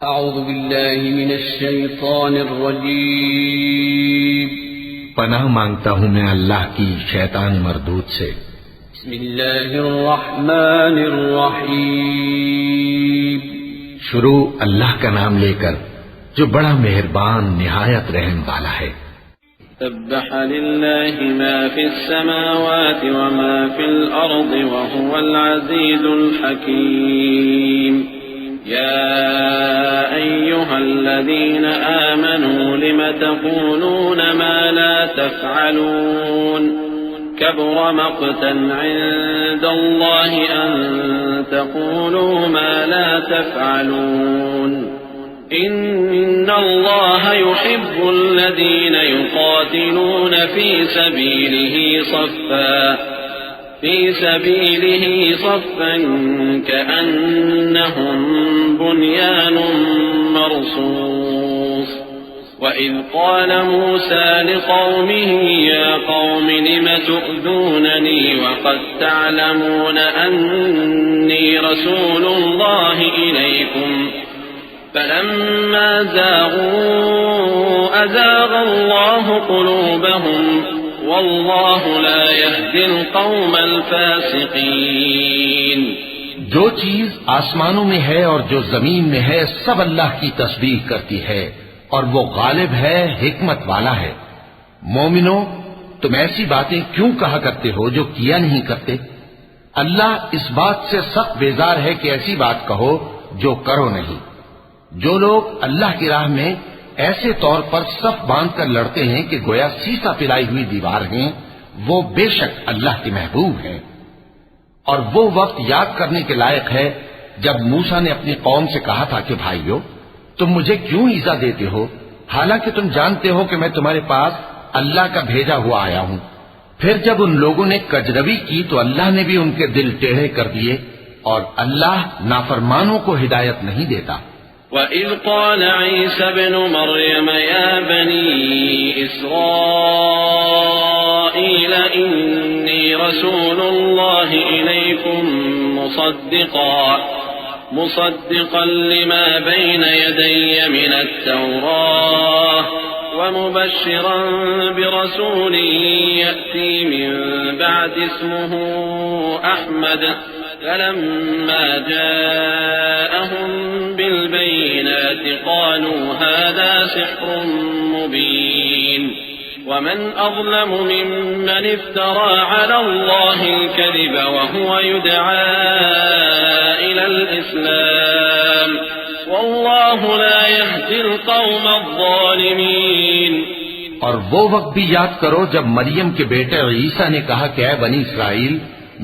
अऊज़ु बिल्लाहि मिनश शैतानिर रजीम। पनाह मांगता हूँ मैं अल्लाह की शैतान मरदूद से। बिस्मिल्लाहिर रहमानिर रहीम। शुरू अल्लाह का नाम लेकर जो बड़ा मेहरबान निहायत रहम वाला है। सब्बह लिल्लाहि मा फिस समावाति व मा फिल अर्दि व हुवल अज़ीज़ुल हकीम। या अय्युहल्लज़ीना आमनू लिम तक़ूलून मा ला तफ़अलून कबुर मक़तन इंदल्लाहि अन तक़ूलू मा ला तफ़अलून इन्नल्लाह युहिब्बुल्लज़ीन युक़ातिलून फ़ी सबीलिही सफ़्फ़न कअन्नहुम बुन्यानुम मरसूस। वइज़ क़ाल मूसा लिक़ौमिही या क़ौमि लिम तु'ज़ूननी वक़द तअलमून अन्नी रसूलुल्लाहि इलैकुम फलम्मा ज़ाग़ू अज़ाग़ अल्लाहु क़ुलूबहुम वल्लाहु ला यहदिल क़ौमल फ़ासिक़ीन। जो चीज आसमानों में है और जो जमीन में है सब अल्लाह की तस्बीह करती है और वो गालिब है, हिकमत वाला है। मोमिनो, तुम ऐसी बातें क्यों कहा करते हो जो किया नहीं करते? अल्लाह इस बात से सख्त बेजार है कि ऐसी बात कहो जो करो नहीं। जो लोग अल्लाह की राह में ऐसे तौर पर सफ बांधकर लड़ते हैं कि गोया सीसा पिलाई हुई दीवार हैं, वो बेशक अल्लाह के महबूब हैं। और वो वक्त याद करने के लायक है जब मूसा ने अपनी कौम से कहा था कि भाइयों, तुम मुझे क्यों ईजा देते हो, हालांकि तुम जानते हो कि मैं तुम्हारे पास अल्लाह का भेजा हुआ आया हूं। फिर जब उन लोगों ने कजरवी की तो अल्लाह ने भी उनके दिल टेढ़े कर दिए और अल्लाह नाफरमानों को हिदायत नहीं देता। वइज़ क़ाल ईसा इब्नु मरयम या बनी इस्राईल इन्नी रसूलुल्लाहि इलैकुम मुसद्दिक़न लिमा बैन यदय्य मिनत तौराह वमुबश्शिरन बिरसूलिन यअती मिन बअदि इस्मुहु अहमद फलम्मा जाअहुम बिलबय्यिनात क़ालू हाज़ा सिह्रुन मुबीन। वमन अज़लमु मिम्मन इफ्तरा अला अल्लाहिल कज़िब वहुव युदआ इलल इस्लाम वल्लाहु ला यहदिल क़ौमज़ ज़ालिमीन। और वो वक्त भी याद करो जब मरियम के बेटे ईसा ने कहा कि ऐ बनी इसराइल,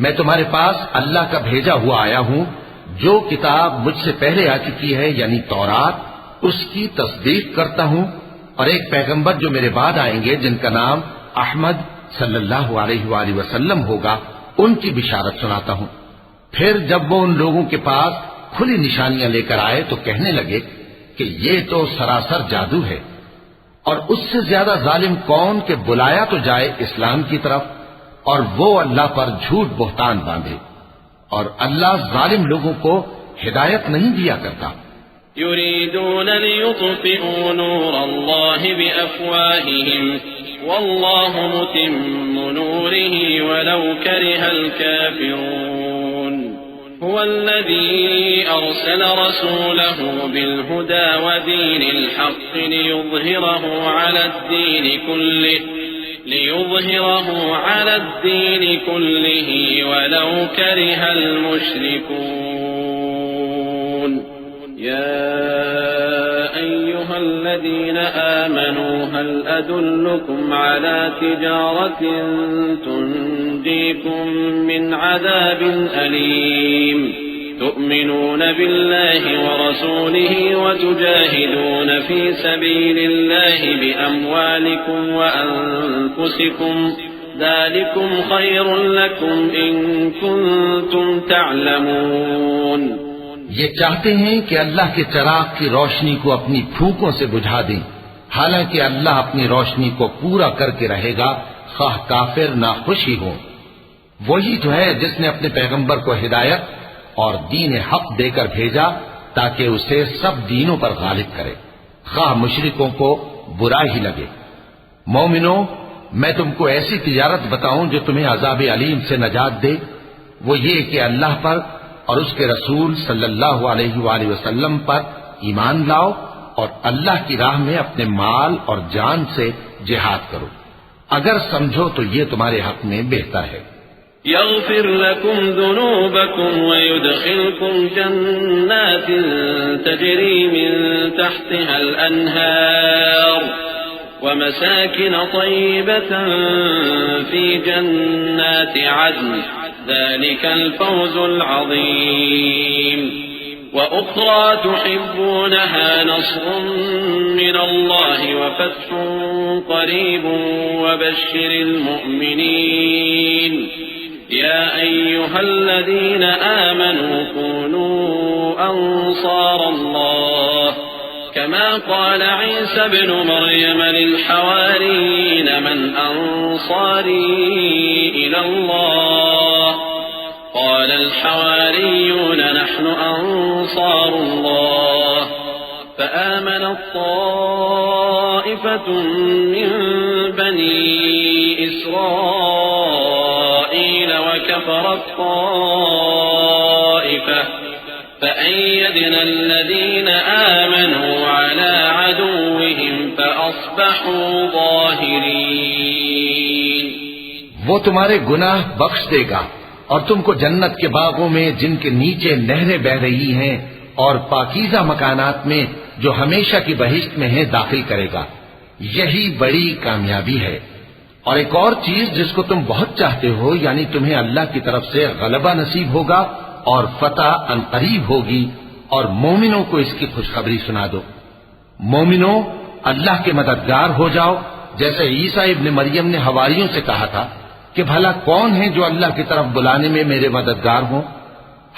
मैं तुम्हारे पास अल्लाह का भेजा हुआ आया हूं। जो किताब मुझसे पहले आ चुकी है यानी तौरात, उसकी तस्दीक करता हूं और एक पैगंबर जो मेरे बाद आएंगे जिनका नाम अहमद सल्लल्लाहु अलैहि वसल्लम होगा, उनकी बिशारत सुनाता हूं। फिर जब वो उन लोगों के पास खुली निशानियां लेकर आए तो कहने लगे कि ये तो सरासर जादू है। और उससे ज्यादा जालिम कौन कि बुलाया तो जाए इस्लाम की तरफ और वो अल्लाह पर झूठ बोहतान बांधे। और अल्लाह जालिम लोगों को हिदायत नहीं दिया करता। युरीदून लियुत्फिऊ नूरल्लाहि बिअफ़वाहिहिम वल्लाहु मुतिम्मु नूरिही वलौ करिहल काफ़िरून। हुवल्लज़ी अरसल रसूलहु बिलहुदा वदीनिल हक़्क़ि लियुज़हिरहु अला الدين كله ولو كره المشركون। يا أيها الذين آمنوا هل أدلكم على تجارة تنجيكم من عذاب أليم تؤمنون بالله ورسوله وتجاهدون في سبيل الله بأموالكم وأنفسكم ذلكم خير لكم إن كنتم تعلمون। ये चाहते हैं कि अल्लाह के चिराग की रोशनी को अपनी फूंकों से बुझा दें, हालांकि अल्लाह अपनी रोशनी को पूरा करके रहेगा, खाह काफिर ना खुश ही हो। वही तो है जिसने अपने पैगंबर को हिदायत और दीन हक देकर भेजा ताकि उसे सब दीनों पर गालिब करे, खा मुशरिकों को बुरा ही लगे। मोमिनो, मैं तुमको ऐसी तिजारत बताऊं जो तुम्हें अजाब अलीम से नजात दे। वो ये कि अल्लाह पर और उसके रसूल सल्लल्लाहु अलैहि वसल्लम पर ईमान लाओ और अल्लाह की राह में अपने माल और जान से जिहाद करो। अगर समझो तो ये तुम्हारे हक में बेहतर है। यग़फिर लकुम ज़ुनूबकुम व युदखिलकुम जन्नातिन तजरी मिन तहतिहल अन्हार व मसाकिन तय्यबतन फी जन्नाति अदन ज़ालिकल फ़ौज़ुल अज़ीम وأخرى تحبونها نصر من الله وفتح قريب وبشر المؤمنين يا أيها الذين آمنوا كونوا أنصار الله كما قال عيسى ابن مريم للحواريين من أنصاري إلى الله قال الحواريون نحن أنصار الله فآمنت طائفة من بني إسرائيل وكفرت طائفة فأيدنا الذين آمنوا على عدوهم فأصبحوا ظاهرين। वो तुम्हारे गुनाह बख्श देगा और तुमको जन्नत के बागों में जिनके नीचे नहरें बह रही हैं और पाकीज़ा मकानात में जो हमेशा की बहिश्त में है दाखिल करेगा। यही बड़ी कामयाबी है। और एक और चीज जिसको तुम बहुत चाहते हो, यानी तुम्हें अल्लाह की तरफ से गलबा नसीब होगा और फतह अनकरीब होगी, और मोमिनों को इसकी खुशखबरी सुना दो। मोमिनो, अल्लाह के मददगार हो जाओ, जैसे ईसा इब्न मरियम ने हवारियों से कहा था कि भला कौन है जो अल्लाह की तरफ बुलाने में मेरे मददगार हो।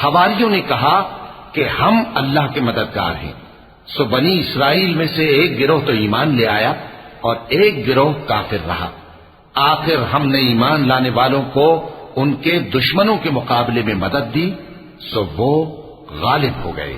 हवारियों ने कहा कि हम अल्लाह के मददगार हैं। सो बनी इस्राइल में से एक गिरोह तो ईमान ले आया और एक गिरोह काफिर रहा। आखिर हमने ईमान लाने वालों को उनके दुश्मनों के मुकाबले में मदद दी, सो वो गालिब हो गए।